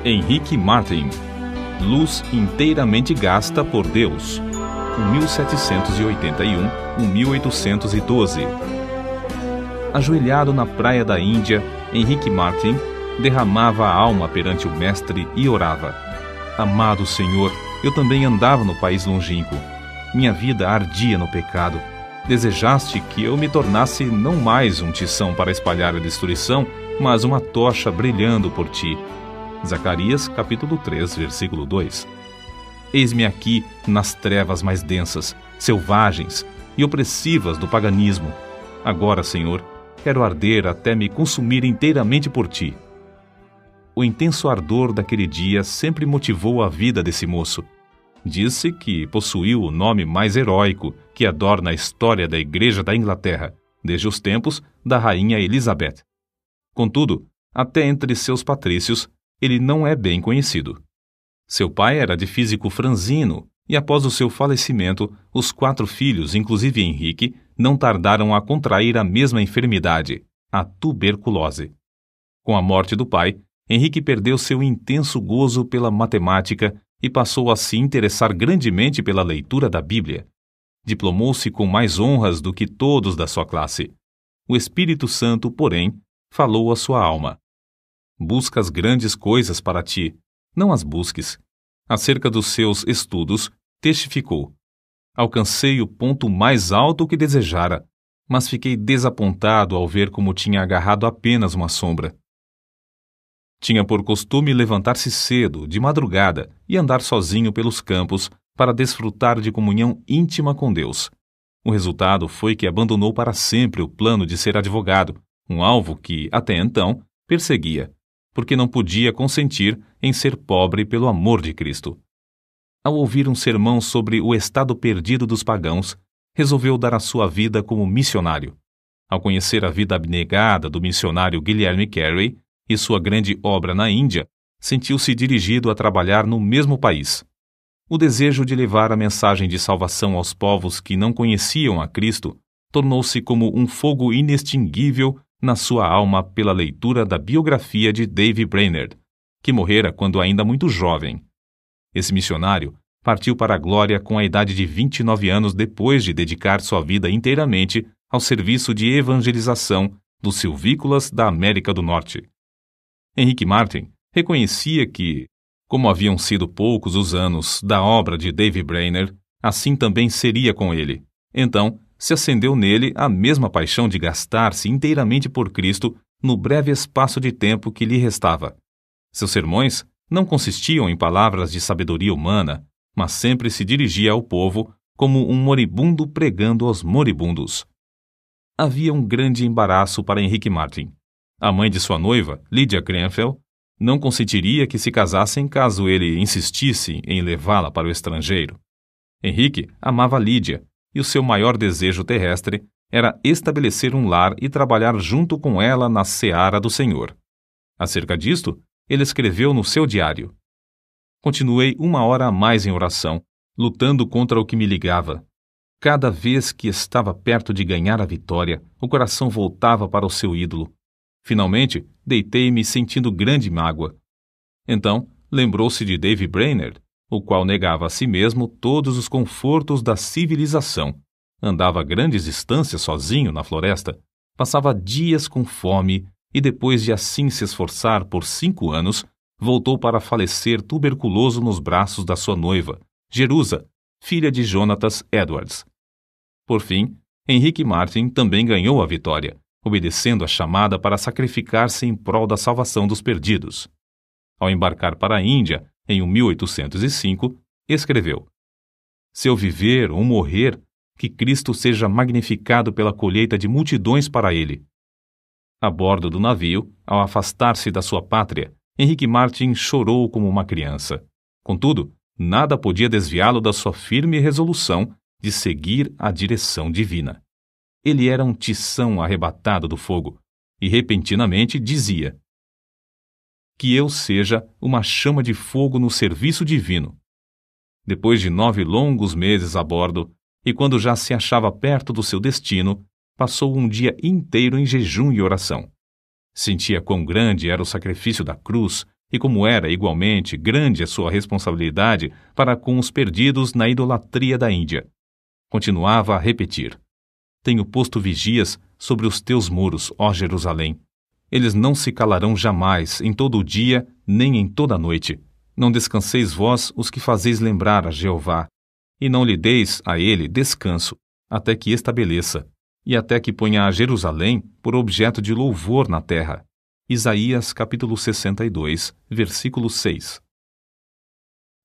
Henrique Martin, Luz inteiramente gasta por Deus, 1781-1812. Ajoelhado na praia da Índia, Henrique Martin derramava a alma perante o Mestre e orava: Amado Senhor, eu também andava no país longínquo. Minha vida ardia no pecado. Desejaste que eu me tornasse não mais um tição para espalhar a destruição, mas uma tocha brilhando por ti. Zacarias, capítulo 3, versículo 2. Eis-me aqui nas trevas mais densas, selvagens e opressivas do paganismo. Agora, Senhor, quero arder até me consumir inteiramente por ti. O intenso ardor daquele dia sempre motivou a vida desse moço. Diz-se que possuiu o nome mais heróico que adorna a história da Igreja da Inglaterra, desde os tempos da Rainha Elizabeth. Contudo, até entre seus patrícios, ele não é bem conhecido. Seu pai era de físico franzino, e após o seu falecimento, os 4 filhos, inclusive Henrique, não tardaram a contrair a mesma enfermidade, a tuberculose. Com a morte do pai, Henrique perdeu seu intenso gozo pela matemática e passou a se interessar grandemente pela leitura da Bíblia. Diplomou-se com mais honras do que todos da sua classe. O Espírito Santo, porém, falou à sua alma: Buscas grandes coisas para ti, não as busques. Acerca dos seus estudos, testificou: Alcancei o ponto mais alto que desejara, mas fiquei desapontado ao ver como tinha agarrado apenas uma sombra. Tinha por costume levantar-se cedo, de madrugada, e andar sozinho pelos campos para desfrutar de comunhão íntima com Deus. O resultado foi que abandonou para sempre o plano de ser advogado, um alvo que, até então, perseguia, porque não podia consentir em ser pobre pelo amor de Cristo. Ao ouvir um sermão sobre o estado perdido dos pagãos, resolveu dar a sua vida como missionário. Ao conhecer a vida abnegada do missionário Guilherme Carey e sua grande obra na Índia, sentiu-se dirigido a trabalhar no mesmo país. O desejo de levar a mensagem de salvação aos povos que não conheciam a Cristo tornou-se como um fogo inextinguível na sua alma pela leitura da biografia de Dave Brainerd, que morrera quando ainda muito jovem. Esse missionário partiu para a glória com a idade de 29 anos depois de dedicar sua vida inteiramente ao serviço de evangelização dos silvícolas da América do Norte. Henrique Martin reconhecia que, como haviam sido poucos os anos da obra de Dave Brainerd, assim também seria com ele. Então, se acendeu nele a mesma paixão de gastar-se inteiramente por Cristo no breve espaço de tempo que lhe restava. Seus sermões não consistiam em palavras de sabedoria humana, mas sempre se dirigia ao povo como um moribundo pregando aos moribundos. Havia um grande embaraço para Henrique Martin. A mãe de sua noiva, Lydia Grenfell, não consentiria que se casassem caso ele insistisse em levá-la para o estrangeiro. Henrique amava Lydia, e o seu maior desejo terrestre era estabelecer um lar e trabalhar junto com ela na seara do Senhor. Acerca disto, ele escreveu no seu diário: Continuei 1 hora a mais em oração, lutando contra o que me ligava. Cada vez que estava perto de ganhar a vitória, o coração voltava para o seu ídolo. Finalmente, deitei-me sentindo grande mágoa. Então, lembrou-se de Dave Brainerd, o qual negava a si mesmo todos os confortos da civilização. Andava grandes distâncias sozinho na floresta, passava dias com fome e, depois de assim se esforçar por 5 anos, voltou para falecer tuberculoso nos braços da sua noiva, Jerusa, filha de Jonatas Edwards. Por fim, Henrique Martin também ganhou a vitória, obedecendo a chamada para sacrificar-se em prol da salvação dos perdidos. Ao embarcar para a Índia, em 1805, escreveu: Se eu viver ou morrer, que Cristo seja magnificado pela colheita de multidões para ele. A bordo do navio, ao afastar-se da sua pátria, Henrique Martin chorou como uma criança. Contudo, nada podia desviá-lo da sua firme resolução de seguir a direção divina. Ele era um tição arrebatado do fogo, e repentinamente dizia: Que eu seja uma chama de fogo no serviço divino. Depois de 9 longos meses a bordo, e quando já se achava perto do seu destino, passou um dia inteiro em jejum e oração. Sentia quão grande era o sacrifício da cruz e como era igualmente grande a sua responsabilidade para com os perdidos na idolatria da Índia. Continuava a repetir: tenho posto vigias sobre os teus muros, ó Jerusalém. Eles não se calarão jamais, em todo o dia, nem em toda a noite. Não descanseis vós os que fazeis lembrar a Jeová, e não lhe deis a ele descanso, até que estabeleça, e até que ponha a Jerusalém por objeto de louvor na terra. Isaías capítulo 62, versículo 6.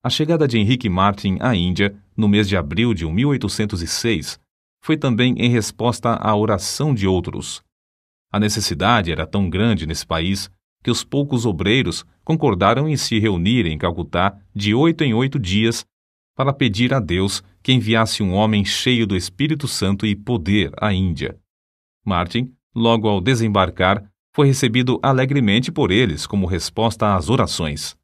A chegada de Henrique Martyn à Índia, no mês de abril de 1806, foi também em resposta à oração de outros. A necessidade era tão grande nesse país que os poucos obreiros concordaram em se reunir em Calcutá de 8 em 8 dias para pedir a Deus que enviasse um homem cheio do Espírito Santo e poder à Índia. Martyn, logo ao desembarcar, foi recebido alegremente por eles como resposta às orações.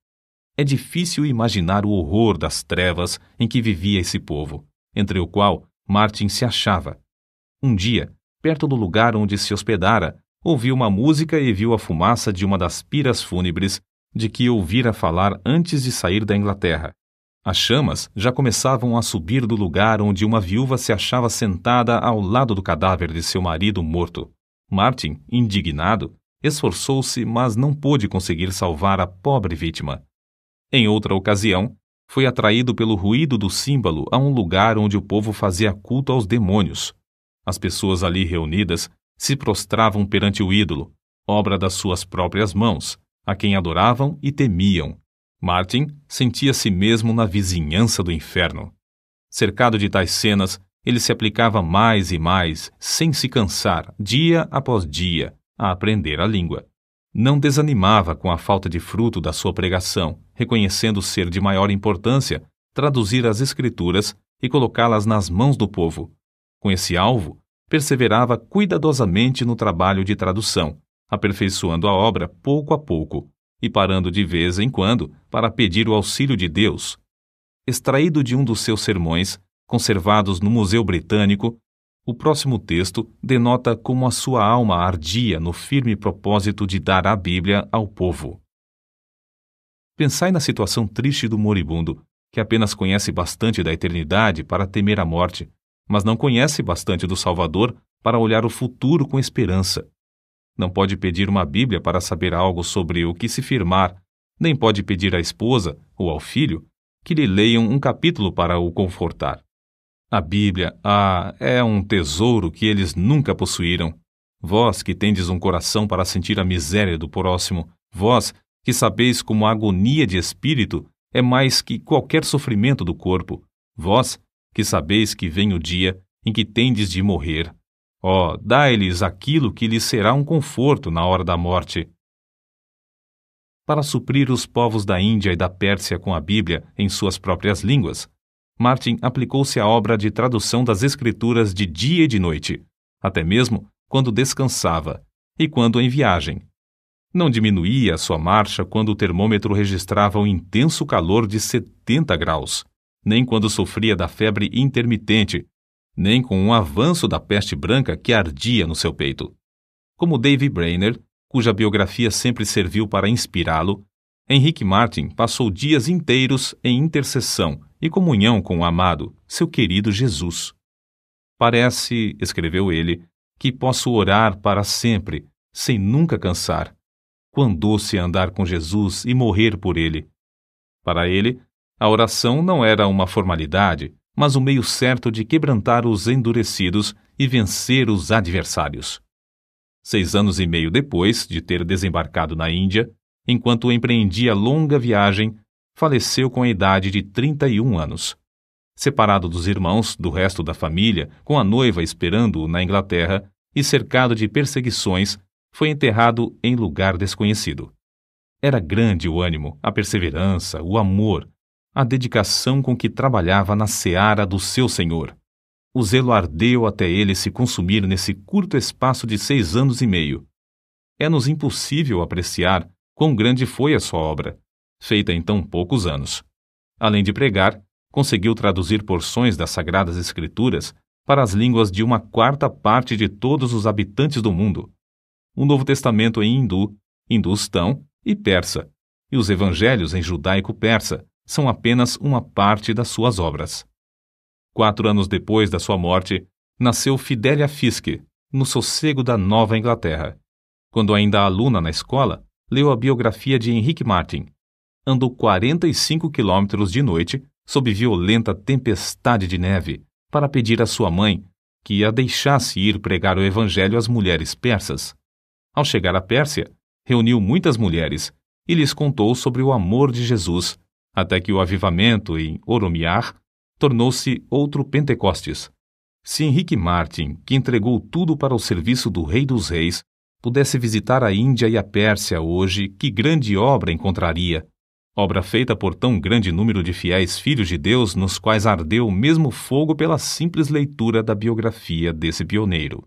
É difícil imaginar o horror das trevas em que vivia esse povo, entre o qual Martyn se achava. Um dia, perto do lugar onde se hospedara, ouviu uma música e viu a fumaça de uma das piras fúnebres de que ouvira falar antes de sair da Inglaterra. As chamas já começavam a subir do lugar onde uma viúva se achava sentada ao lado do cadáver de seu marido morto. Martyn, indignado, esforçou-se, mas não pôde conseguir salvar a pobre vítima. Em outra ocasião, foi atraído pelo ruído do símbolo a um lugar onde o povo fazia culto aos demônios. As pessoas ali reunidas se prostravam perante o ídolo, obra das suas próprias mãos, a quem adoravam e temiam. Martyn sentia-se mesmo na vizinhança do inferno. Cercado de tais cenas, ele se aplicava mais e mais, sem se cansar, dia após dia, a aprender a língua. Não desanimava com a falta de fruto da sua pregação, reconhecendo ser de maior importância traduzir as Escrituras e colocá-las nas mãos do povo. Com esse alvo, perseverava cuidadosamente no trabalho de tradução, aperfeiçoando a obra pouco a pouco e parando de vez em quando para pedir o auxílio de Deus. Extraído de um dos seus sermões, conservados no Museu Britânico, o próximo texto denota como a sua alma ardia no firme propósito de dar a Bíblia ao povo. Pensai na situação triste do moribundo, que apenas conhece bastante da eternidade para temer a morte, mas não conhece bastante do Salvador para olhar o futuro com esperança. Não pode pedir uma Bíblia para saber algo sobre o que se firmar, nem pode pedir à esposa ou ao filho que lhe leiam um capítulo para o confortar. A Bíblia, é um tesouro que eles nunca possuíram. Vós que tendes um coração para sentir a miséria do próximo, vós que sabeis como a agonia de espírito é mais que qualquer sofrimento do corpo, vós que sabeis que vem o dia em que tendes de morrer. Dai-lhes aquilo que lhes será um conforto na hora da morte. Para suprir os povos da Índia e da Pérsia com a Bíblia em suas próprias línguas, Martyn aplicou-se à obra de tradução das Escrituras de dia e de noite, até mesmo quando descansava e quando em viagem. Não diminuía a sua marcha quando o termômetro registrava um intenso calor de 70 graus, nem quando sofria da febre intermitente, nem com um avanço da peste branca que ardia no seu peito. Como David Brainerd, cuja biografia sempre serviu para inspirá-lo, Henrique Martyn passou dias inteiros em intercessão e comunhão com o amado, seu querido Jesus. Parece, escreveu ele, que posso orar para sempre, sem nunca cansar. Quão doce é andar com Jesus e morrer por ele. Para ele, a oração não era uma formalidade, mas um meio certo de quebrantar os endurecidos e vencer os adversários. 6 anos e meio depois de ter desembarcado na Índia, enquanto empreendia longa viagem, faleceu com a idade de 31 anos. Separado dos irmãos, do resto da família, com a noiva esperando-o na Inglaterra e cercado de perseguições, foi enterrado em lugar desconhecido. Era grande o ânimo, a perseverança, o amor, a dedicação com que trabalhava na seara do seu Senhor. O zelo ardeu até ele se consumir nesse curto espaço de 6 anos e meio. É-nos impossível apreciar quão grande foi a sua obra, feita em tão poucos anos. Além de pregar, conseguiu traduzir porções das Sagradas Escrituras para as línguas de 1/4 parte de todos os habitantes do mundo. O Novo Testamento em hindu, hindustão e persa, e os evangelhos em judaico-persa são apenas uma parte das suas obras. 4 anos depois da sua morte, nasceu Fidelia Fiske, no sossego da Nova Inglaterra. Quando ainda aluna na escola, leu a biografia de Henrique Martin. Andou 45 quilômetros de noite, sob violenta tempestade de neve, para pedir à sua mãe que a deixasse ir pregar o evangelho às mulheres persas. Ao chegar à Pérsia, reuniu muitas mulheres e lhes contou sobre o amor de Jesus, até que o avivamento em Oromiar tornou-se outro Pentecostes. Se Henrique Martin, que entregou tudo para o serviço do Rei dos Reis, pudesse visitar a Índia e a Pérsia hoje, que grande obra encontraria! Obra feita por tão grande número de fiéis filhos de Deus, nos quais ardeu o mesmo fogo pela simples leitura da biografia desse pioneiro.